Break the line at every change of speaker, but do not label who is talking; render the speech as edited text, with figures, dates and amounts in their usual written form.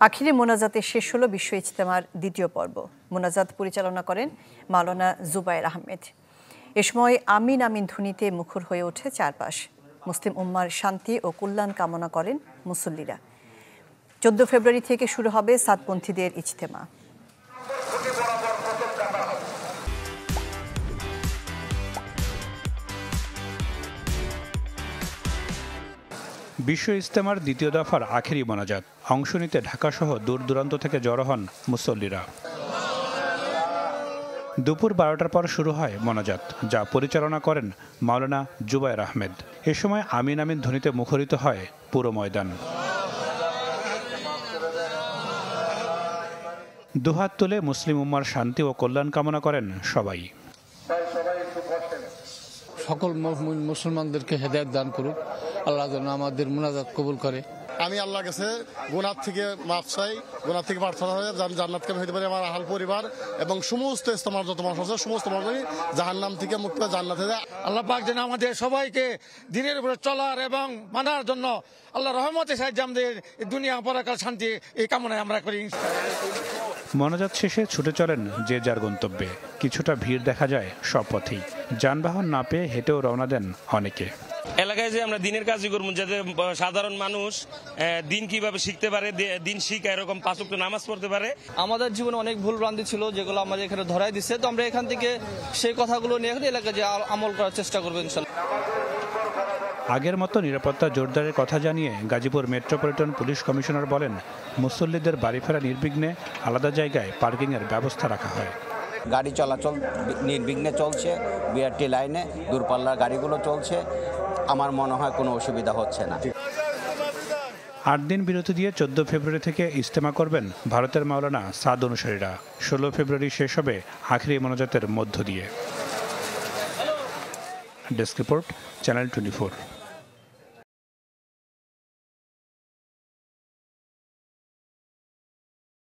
আখিরি মোনাজাতে শেষ হলো বিশ্ব ইজতেমার দ্বিতীয় পর্ব। মোনাজাত পরিচালনা করেন মাওলানা জুবায়ের আহমেদ। এ সময় আমিন আমিন ধ্বনিতে মুখর হয়ে ওঠে চারপাশ। মুসলিম উম্মার শান্তি ও কল্যাণ কামনা করেন মুসল্লিরা। 14 ফেব্রুয়ারি থেকে শুরু হবে সাতপন্থীদের ইজতেমা।
বিশ্ব ইজতেমার দ্বিতীয় দফার আখেরি মোনাজাত। অংশ নিতে ঢাকাসহ দূর দূরান্ত থেকে জড়ো হন মুসল্লিরা। দুপুর 12টার পর শুরু হয় মোনাজাত, যা পরিচালনা করেন মাওলানা জুবায়ের আহমেদ। এ সময় আমিন আমিন ধ্বনিতে মুখরিত হয় পুরো ময়দান। দুহাত তুলে মুসলিম উম্মার শান্তি ও কল্যাণ কামনা করেন সবাই।
সকল মুসলমানদেরকে হেদায়েত দান করুক, আল্লাহ যেন আমাদের মুনাজাত কবুল করে।
আমি আল্লাহর কাছে গুনাহ থেকে মাফ চাই, গুনাহ থেকে প্রার্থনা হয় জান্নাতকে হইতে পারে আমার আহল পরিবার এবং সমস্ত ইজতেমার যত মানুষ আছে সমস্ত মানুষ জাহান্নাম থেকে মুক্ত জান্নাতে যায়।
আল্লাহ পাক যেন আমাদের সবাইকে দিনের উপরে চলার এবং মানার জন্য আল্লাহ রহমতের সাহায্যে আমাদের দুনিয়া পরকাল শান্তি এই কামনায় আমরা করি।
মোনাজাত শেষে ছুটে চলেন যে যার গন্তব্যে। কিছুটা ভিড় দেখা যায় সব পথেই। যানবাহন না পেয়ে হেঁটেও রওনা দেন অনেকে।
এলাকায় যে আমরা দিনের কাজই করবো, যাতে সাধারণ মানুষ দিন কিভাবে শিখতে পারে, দিন শিখে এরকম 5 ওয়াক্ত নামাজ পড়তে পারে।
আমাদের জীবনে অনেক ভুল ভ্রান্তি ছিল, যেগুলো আমাদের এখানে ধরাই দিচ্ছে। তো আমরা এখান থেকে সেই কথাগুলো নিয়ে এলাকায় যে আমল করার চেষ্টা করবো ইনশাল্লাহ।
আগের মতো নিরাপত্তা জোরদারের কথা জানিয়ে গাজীপুর মেট্রোপলিটন পুলিশ কমিশনার বলেন, মুসল্লিদের বাড়ি ফেরা নির্বিঘ্নে আলাদা জায়গায় পার্কিংয়ের ব্যবস্থা রাখা হয়।
গাড়ি চলাচল নির্বিঘ্নে চলছে, বিআরটি লাইনে দূরপাল্লার গাড়িগুলো চলছে। আমার মনে হয় কোনো অসুবিধা হচ্ছে না।
8 দিন বিরতি দিয়ে 14 ফেব্রুয়ারি থেকে ইজতেমা করবেন ভারতের মাওলানা সাদ অনুসারীরা। 16 ফেব্রুয়ারি শেষ হবে আখেরি মোনাজাতের মধ্য দিয়ে। Desk report, channel 24।